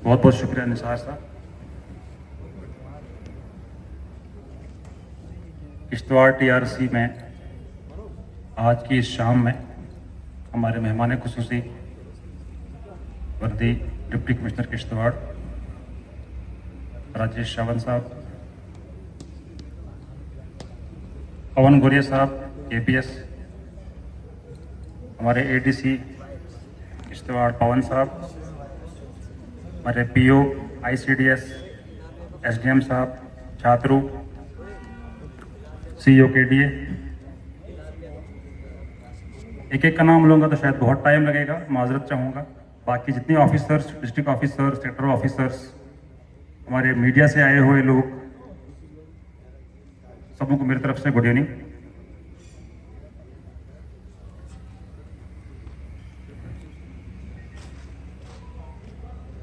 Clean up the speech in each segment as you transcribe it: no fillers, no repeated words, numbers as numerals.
बहुत बहुत शुक्रिया निसार साहब। किश्तवाड़ टीआरसी में आज की इस शाम में हमारे मेहमान खुसूसी वर्दी डिप्टी कमिश्नर किश्तवाड़ राजेश शावन साहब, पवन गोरिया साहब केपीएस, हमारे एडीसी किश्तवाड़ पवन साहब, हमारे पीओ आईसीडीएस एसडीएम साहब, छात्रों, सीईओ केडीए, एक एक का नाम लूँगा तो शायद बहुत टाइम लगेगा, माजरत चाहूँगा। बाकी जितने officers, district officers, sector officers, हमारे मीडिया से आए हुए लोग, सबों को मेरी तरफ से गुड इवनिंग।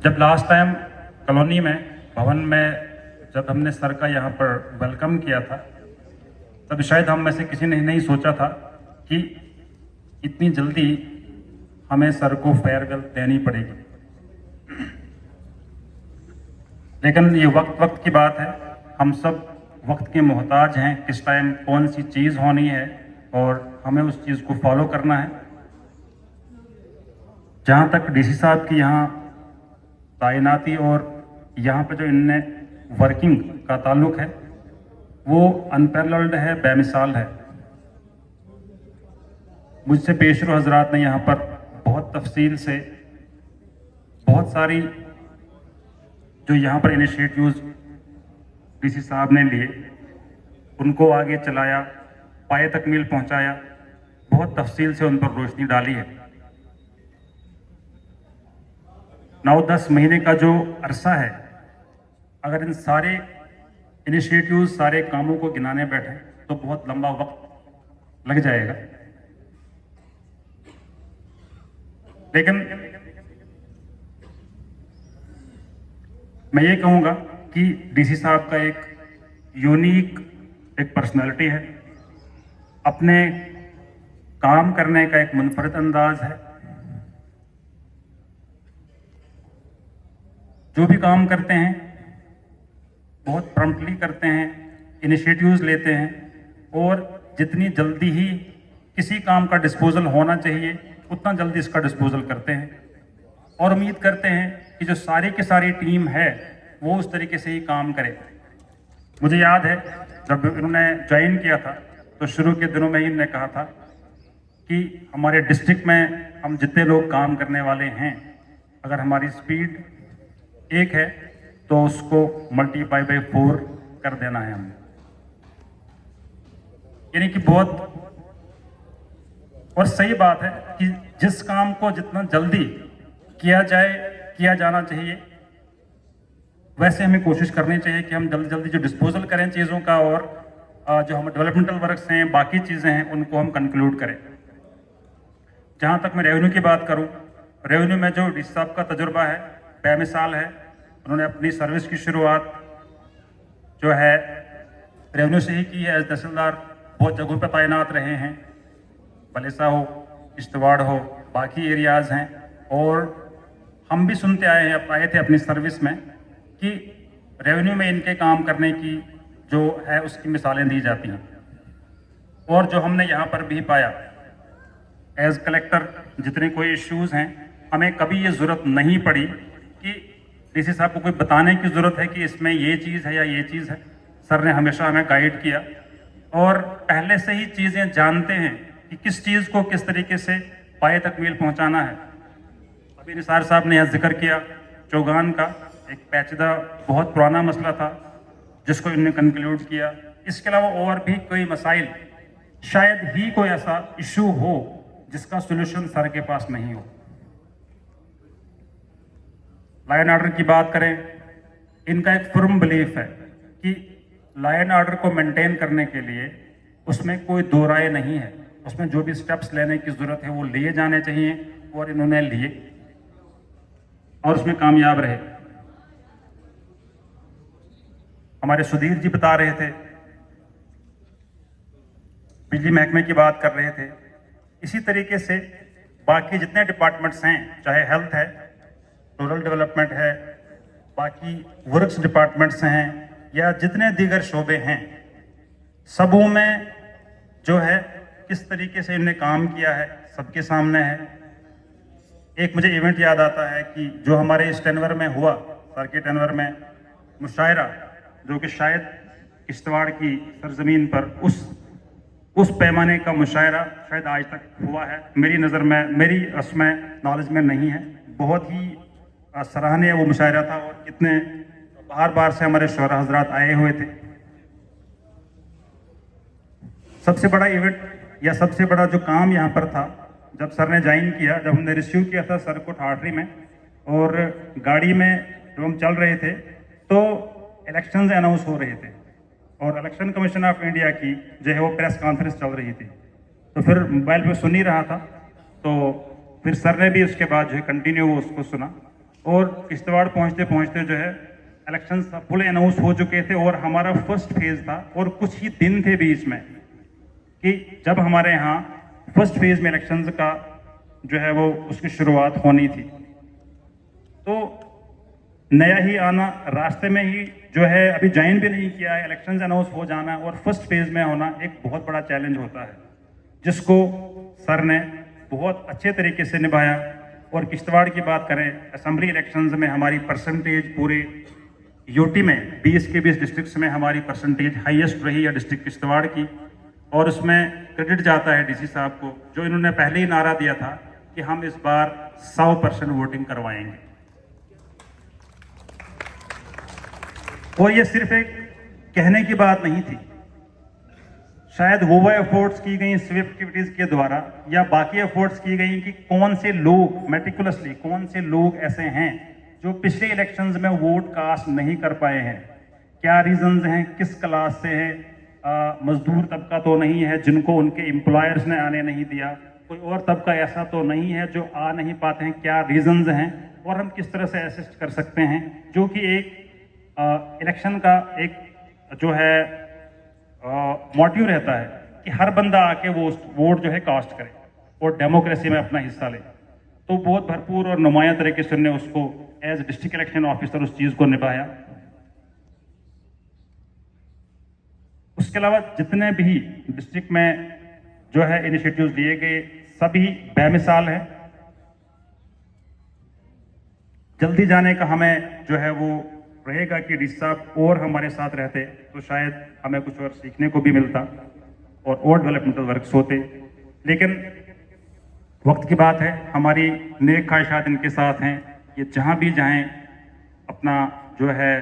जब लास्ट टाइम कॉलोनी में भवन में जब हमने सर का यहाँ पर वेलकम किया था, तब शायद हम में से किसी ने नहीं सोचा था कि इतनी जल्दी हमें सर को फेयरवेल देनी पड़ेगी। लेकिन ये वक्त की बात है, हम सब वक्त के मोहताज हैं, किस टाइम कौन सी चीज़ होनी है और हमें उस चीज़ को फॉलो करना है। जहाँ तक डीसी साहब की यहाँ तैनाती और यहाँ पे जो इनने वर्किंग का ताल्लुक है, वो अनपैरेलल्ड है, बेमिसाल है। मुझसे पेशरो हजरात ने यहाँ पर बहुत तफसील से बहुत सारी जो यहाँ पर इनिशिएटिव्स डीसी साहब ने लिए, उनको आगे चलाया, पाए तकमील पहुँचाया, बहुत तफसील से उन पर रोशनी डाली है। 9-10 महीने का जो अरसा है, अगर इन सारे इनिशिएटिव्स, सारे कामों को गिनाने बैठे तो बहुत लंबा वक्त लग जाएगा। लेकिन मैं ये कहूँगा कि डीसी साहब का एक यूनिक एक पर्सनालिटी है, अपने काम करने का एक मुनफरद अंदाज है। जो भी काम करते हैं बहुत प्रॉम्प्टली करते हैं, इनिशिएटिव्स लेते हैं और जितनी जल्दी ही किसी काम का डिस्पोजल होना चाहिए उतना जल्दी इसका डिस्पोजल करते हैं और उम्मीद करते हैं कि जो सारी की सारी टीम है वो उस तरीके से ही काम करे। मुझे याद है जब इन्होंने ज्वाइन किया था तो शुरू के दिनों में ही इन्होंने कहा था कि हमारे डिस्ट्रिक्ट में हम जितने लोग काम करने वाले हैं, अगर हमारी स्पीड 1 है तो उसको मल्टीप्लाई बाई 4 कर देना है हमें। यानी कि बहुत और सही बात है कि जिस काम को जितना जल्दी किया जाए, किया जाना चाहिए, वैसे हमें कोशिश करनी चाहिए कि हम जल्दी जल्दी जो डिस्पोजल करें चीज़ों का और जो हम डेवलपमेंटल वर्क्स हैं, बाकी चीज़ें हैं, उनको हम कंक्लूड करें। जहाँ तक मैं रेवेन्यू की बात करूँ, रेवेन्यू में जो डीसी साहब का तजुर्बा है बेमिसाल है। उन्होंने अपनी सर्विस की शुरुआत जो है रेवेन्यू से ही की है। एज तहसीलदार बहुत जगहों पर तैनात रहे हैं, बलेसा हो, किश्तवाड़ हो, बाकी एरियाज़ हैं, और हम भी सुनते आए थे अपनी सर्विस में कि रेवेन्यू में इनके काम करने की जो है उसकी मिसालें दी जाती हैं। और जो हमने यहाँ पर भी पाया एज कलेक्टर, जितने कोई इश्यूज़ हैं, हमें कभी ये ज़रूरत नहीं पड़ी कि डीसी साहब को कोई बताने की ज़रूरत है कि इसमें ये चीज़ है या ये चीज़ है। सर ने हमेशा हमें गाइड किया और पहले से ही चीज़ें जानते हैं कि किस चीज़ को किस तरीके से पाए तकमील पहुंचाना है। अभी निसार साहब ने यह जिक्र किया चौगान का, एक पेचीदा बहुत पुराना मसला था जिसको इन्होंने कंक्लूड किया। इसके अलावा और भी कोई मसाइल, शायद ही कोई ऐसा इशू हो जिसका सोल्यूशन सर के पास नहीं हो। लॉ एंड ऑर्डर की बात करें, इनका एक फर्म बिलीफ है कि लॉ एंड ऑर्डर को मेंटेन करने के लिए उसमें कोई दो राय नहीं है, उसमें जो भी स्टेप्स लेने की जरूरत है वो लिए जाने चाहिए और इन्होंने लिए और उसमें कामयाब रहे। हमारे सुधीर जी बता रहे थे, बिजली महकमे की बात कर रहे थे, इसी तरीके से बाकी जितने डिपार्टमेंट्स हैं, चाहे हेल्थ है, रूरल डेवलपमेंट है, बाकी वर्क्स डिपार्टमेंट्स हैं या जितने दीगर शोबे हैं, सबों में जो है किस तरीके से इन्होंने काम किया है सबके सामने है। एक मुझे इवेंट याद आता है कि जो हमारे इस टेनवर में हुआ, सर के टेनवर में मुशायरा, जो कि शायद किश्तवाड़ की सरजमीन पर उस पैमाने का मुशायरा शायद आज तक हुआ है, मेरी नज़र में, मेरी उसमें नॉलेज में नहीं है। बहुत ही सराहनीय वो मुशायरा था और कितने बार बार से हमारे शोरा हजरात आए हुए थे। सबसे बड़ा इवेंट या सबसे बड़ा जो काम यहाँ पर था, जब सर ने ज्वाइन किया, जब हमने रिसीव किया था सर को ठाठरी में और गाड़ी में जब हम चल रहे थे तो इलेक्शंस अनाउंस हो रहे थे और इलेक्शन कमीशन ऑफ इंडिया की जो है वो प्रेस कॉन्फ्रेंस चल रही थी। तो फिर मोबाइल पे सुन ही रहा था, तो फिर सर ने भी उसके बाद जो है कंटिन्यू वो उसको सुना और किश्तवाड़ पहुँचते पहुँचते जो है इलेक्शन फुल अनाउंस हो चुके थे और हमारा फर्स्ट फेज था और कुछ ही दिन थे बीच में कि जब हमारे यहाँ फर्स्ट फेज में इलेक्शंस का जो है वो उसकी शुरुआत होनी थी। तो नया ही आना, रास्ते में ही जो है अभी ज्वाइन भी नहीं किया है, इलेक्शंस अनाउंस हो जाना और फर्स्ट फेज में होना एक बहुत बड़ा चैलेंज होता है, जिसको सर ने बहुत अच्छे तरीके से निभाया। और किश्तवाड़ की बात करें, असेंबली इलेक्शंस में हमारी परसेंटेज पूरे यूटी में 20 के 20 डिस्ट्रिक्ट्स में हमारी परसेंटेज हाईएस्ट रही है डिस्ट्रिक्ट किश्तवाड़ की। और उसमें क्रेडिट जाता है डीसी साहब को, जो इन्होंने पहले ही नारा दिया था कि हम इस बार 100% वोटिंग करवाएंगे। और ये सिर्फ एक कहने की बात नहीं थी, शायद वो एफर्ट्स की गई स्वीप एक्टिविटीज के द्वारा या बाकी एफर्ट्स की गई कि कौन से लोग मेटिकुलसली, कौन से लोग ऐसे हैं जो पिछले इलेक्शंस में वोट कास्ट नहीं कर पाए हैं, क्या रीजंस हैं, किस क्लास से है, मजदूर तबका तो नहीं है जिनको उनके एम्प्लॉयर्स ने आने नहीं दिया, कोई और तबका ऐसा तो नहीं है जो आ नहीं पाते हैं, क्या रीजंस हैं और हम किस तरह से असिस्ट कर सकते हैं, जो कि एक इलेक्शन का एक जो है मोटिव रहता है कि हर बंदा आके वो वोट जो है कास्ट करे और डेमोक्रेसी में अपना हिस्सा ले। तो बहुत भरपूर और नुमाया तरीके से उन्होंने उसको एज डिस्ट्रिक्ट इलेक्शन ऑफिसर उस चीज़ को निभाया। उसके अलावा जितने भी डिस्ट्रिक्ट में जो है इनिशिएटिव्स लिए गए सभी बेमिसाल हैं। जल्दी जाने का हमें जो है वो रहेगा कि डीसी साहब और हमारे साथ रहते तो शायद हमें कुछ और सीखने को भी मिलता और डेवलपमेंटल वर्क्स होते, लेकिन वक्त की बात है, हमारी नेक ख्वाहिशात इनके साथ हैं। ये जहाँ भी जाएं अपना जो है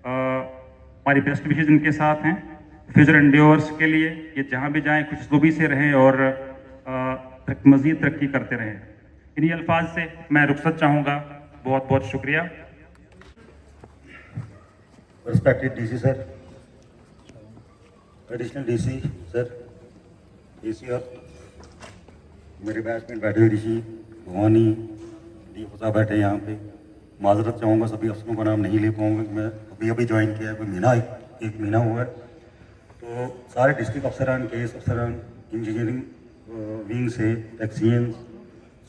हमारी बेस्ट विशेज इनके साथ हैं फ्यूचर एंड्योर्स के लिए। ये जहाँ भी जाएं खुशखुशी से रहें और मज़ीद तरक्की करते रहें। इन्हीं अल्फाज से मैं रुखसत चाहूँगा। बहुत बहुत शुक्रिया। Respected DC sir, additional DC sir, DC और मेरे बैच में बैठे हुए ऋषि भवानी डी साहब बैठे यहाँ पे। माजरत चाहूँगा, सभी अफसरों का नाम नहीं ले पाऊँगा, मैं अभी अभी ज्वाइन किया है, कोई महीना एक महीना हुआ है। तो सारे डिस्ट्रिक्ट अफसरान, केस अफसरान, इंजीनियरिंग विंग से एक्सीएंस,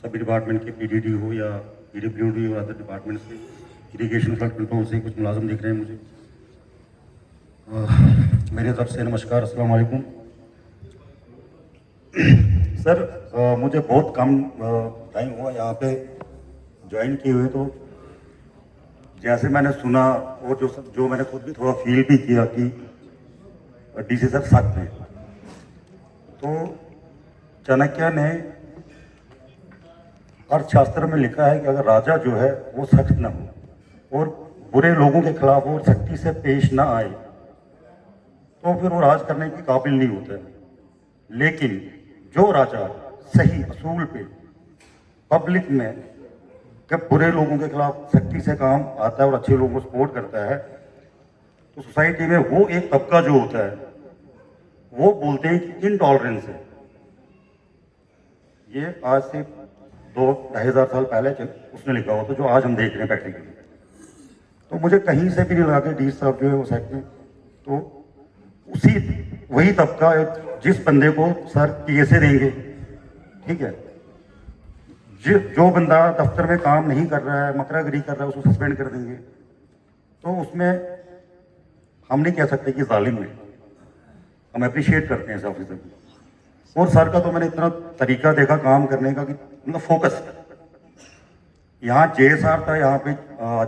सभी डिपार्टमेंट के पीडीडी हो या पीडब्ल्यूडी और अदर डिपार्टमेंट से, इरीगेशन फ्लड कंट्रोल से कुछ मुलाजिम दिख रहे हैं मुझे। मेरी तरफ से नमस्कार, अस्सलाम वालेकुम। सर मुझे बहुत कम टाइम हुआ यहाँ पे ज्वाइन किए हुए, तो जैसे मैंने सुना और जो मैंने खुद भी थोड़ा फील भी किया कि डीसी सर सख्त हैं। तो चाणक्य ने अर्थशास्त्र में लिखा है कि अगर राजा जो है वो सख्त ना हो और बुरे लोगों के खिलाफ वो सख्ती से पेश ना आए तो फिर वो राज करने के काबिल नहीं होता है। लेकिन जो राजा सही असूल पे पब्लिक में जब बुरे लोगों के खिलाफ सख्ती से काम आता है और अच्छे लोगों को सपोर्ट करता है, तो सोसाइटी में वो एक तबका जो होता है वो बोलते हैं कि इनटॉलरेंस है। ये आज से 2-2,500 साल पहले उसने लिखा हुआ था, जो आज हम देख रहे हैं प्रैक्टिकली। तो मुझे कहीं से भी नहीं लगा कि डीसी साहब जो है वो सख्त हैं। तो उसी वही तबका जिस बंदे को सर पीएसए देंगे, ठीक है, जो बंदा दफ्तर में काम नहीं कर रहा है, मकरागिरी कर रहा है, उसको सस्पेंड कर देंगे। तो उसमें हम नहीं कह सकते कि जालिम है, हम अप्रिशिएट करते हैं इस ऑफिसर को। और सर का तो मैंने इतना तरीका देखा काम करने का कि मतलब फोकस। यहाँ JSR था, यहाँ पे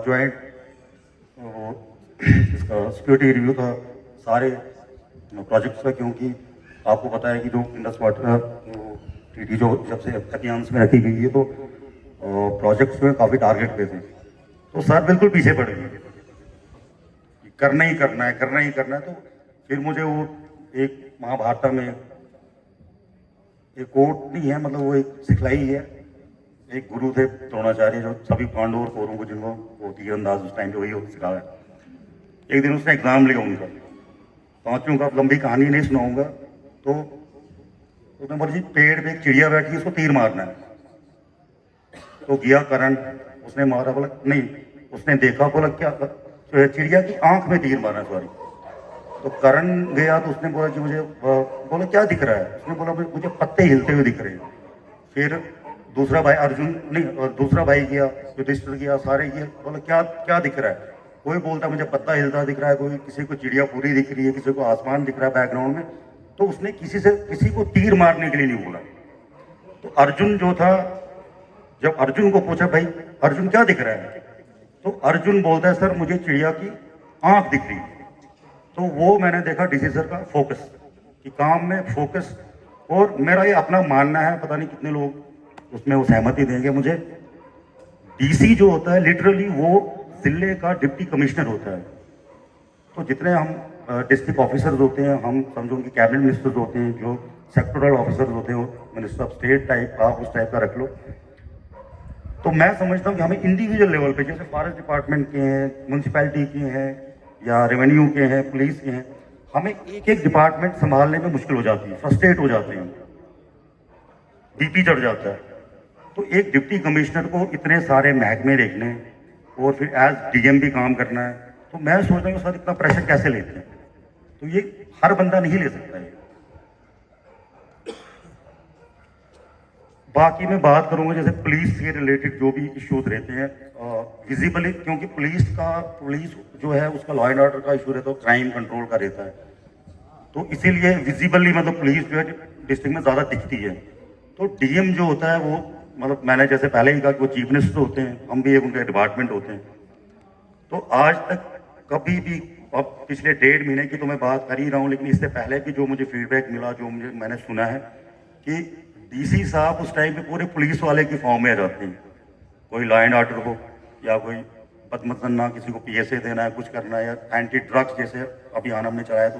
ज्वाइंट इसका सिक्योरिटी रिव्यू था सारे प्रोजेक्ट्स का, क्योंकि आपको पता है कि जो इंडस वाटर ट्रीटी जो जब से अभियान में रखी गई है तो प्रोजेक्ट्स में काफ़ी टारगेट पे थे, तो सर बिल्कुल पीछे पड़ गए, करना ही करना है, करना ही करना है। तो फिर मुझे वो एक महाभारत में एक कोट नहीं है, मतलब वो एक सिखलाई है, एक गुरु थे द्रोणाचार्य जो सभी पांडवों और कौरवों को जिनको वो तीरंदाज उस टाइम पे वही सिखाया। एक दिन उसने एग्जाम लिया उनका, पांचों का, लंबी कहानी नहीं सुनाऊंगा। तो उसने बोला जी पेड़ पे एक चिड़िया बैठी, उसको तीर मारना है। तो गया करण, उसने मारा, बोला नहीं, उसने देखा, बोला क्या, चिड़िया की आंख में तीर मारना, सॉरी। तो करण गया तो उसने बोला कि मुझे, बोला क्या दिख रहा है, उसने बोला मुझे पत्ते हिलते हुए दिख रहे हैं। फिर दूसरा भाई अर्जुन नहीं, दूसरा भाई गया, युधिष्ठिर गया, सारे गए, बोला क्या क्या दिख रहा है, कोई बोलता मुझे पत्ता हिलता दिख रहा है, कोई किसी को चिड़िया पूरी दिख रही है, किसी को आसमान दिख रहा है बैकग्राउंड में। तो उसने किसी को तीर मारने के लिए नहीं बोला। तो अर्जुन जो था, जब अर्जुन को पूछा भाई अर्जुन क्या दिख रहा है, तो अर्जुन बोलता है सर मुझे चिड़िया की आंख दिख रही है। तो वो मैंने देखा डीसी सर का फोकस, कि काम में फोकस। और मेरा ये अपना मानना है, पता नहीं कितने लोग उसमें वो सहमति देंगे मुझे, डीसी जो होता है लिटरली वो जिले का डिप्टी कमिश्नर होता है। तो जितने हम डिस्ट्रिक्ट ऑफिसर्स होते हैं, हम समझो उनके कैबिनेट मिनिस्टर्स होते हैं, जो सेक्टोरल ऑफिसर्स होते हैं, मिनिस्टर ऑफ स्टेट टाइप, आप उस टाइप का रख लो। तो मैं समझता हूँ कि हमें इंडिविजुअल लेवल पे, जैसे फॉरेस्ट डिपार्टमेंट के हैं, म्यूनसिपैलिटी के हैं, या रेवेन्यू के हैं, पुलिस के हैं, हमें एक एक डिपार्टमेंट संभालने में मुश्किल हो जाती है, फ्रस्ट्रेट हो जाते हैं, बीपी चढ़ जाता है। तो एक डिप्टी कमिश्नर को इतने सारे महकमे देखने और फिर एज डीएम भी काम करना है, तो मैं सोच रहा हूँ सर इतना प्रेशर कैसे लेते हैं, तो ये हर बंदा नहीं ले सकता है। बाकी मैं बात करूंगा जैसे पुलिस से रिलेटेड जो भी इश्यूज रहते हैं विजिबली, क्योंकि पुलिस जो है उसका लॉ एंड ऑर्डर का इशू रहता है, क्राइम कंट्रोल का रहता है, तो इसीलिए विजिबली मतलब पुलिस जो है डिस्ट्रिक्ट में ज़्यादा दिखती है। तो डीएम जो होता है वो, मतलब मैंने जैसे पहले ही कहा कि वो चीफ मिनिस्टर होते हैं, हम भी एक उनके डिपार्टमेंट होते हैं। तो आज तक कभी भी, अब पिछले 1.5 महीने की तो मैं बात कर ही रहा हूँ, लेकिन इससे पहले भी जो मुझे फीडबैक मिला, जो मैंने सुना है कि डीसी साहब उस टाइम पे पूरे पुलिस वाले की फॉर्म में आ जाते हैं, कोई लॉ एंड ऑर्डर हो या कोई बदमजन्ना, किसी को पीएसए देना है, कुछ करना है, या एंटी ड्रग्स जैसे अभियान हमने चलाया, तो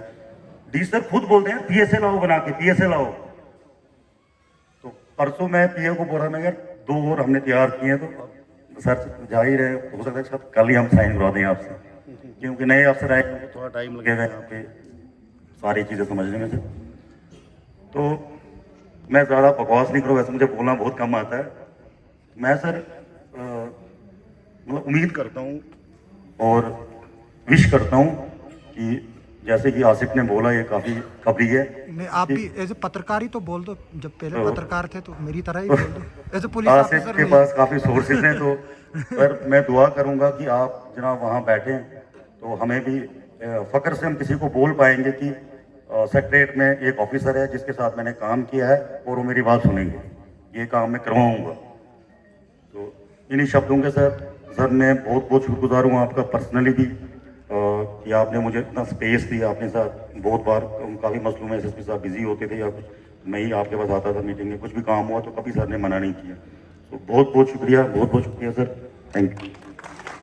डी सर खुद बोलते हैं पीएसए लाओ बना के, पीएसए लाओ। तो परसों मैं पीए को बोल रहा, मैं यार 2 और हमने तैयार किए हैं, तो सर जा ही रहे, हो सकता है कल ही हम साइन करवा दें आपसे, क्योंकि नए अफसर आए तो थोड़ा टाइम लगेगा यहाँ पे सारी चीज़ें समझने में से। तो मैं ज़्यादा बकवास नहीं करूँ, वैसे मुझे बोलना बहुत कम आता है। मैं सर मतलब उम्मीद करता हूँ और विश करता हूँ कि जैसे कि आसिफ ने बोला, ये काफ़ी खबरी है। नहीं, आप भी एज ए पत्रकार ही तो बोल दो, जब पहले पत्रकार थे तो मेरी तरह ही बोल दो, as a police officer. Asif के पास काफ़ी सोर्सेज हैं, तो पर मैं दुआ करूँगा कि आप जनाब वहाँ बैठें तो हमें भी फ़ख्र से हम किसी को बोल पाएंगे कि सेक्रेटरीट में एक ऑफिसर है जिसके साथ मैंने काम किया है और वो मेरी बात सुनेंगे, ये काम मैं करवाऊँगा। तो इन्हीं शब्दों के साथ सर मैं बहुत बहुत शुक्रगुजार हूँ आपका पर्सनली भी, कि आपने मुझे इतना स्पेस दिया। आपने साथ बहुत बार काफ़ी मसलों में एसएसपी साहब बिजी होते थे, या कुछ मैं ही आपके पास आता था मीटिंग में, कुछ भी काम हुआ तो कभी सर ने मना नहीं किया। तो बहुत बहुत शुक्रिया, बहुत बहुत शुक्रिया सर, थैंक यू।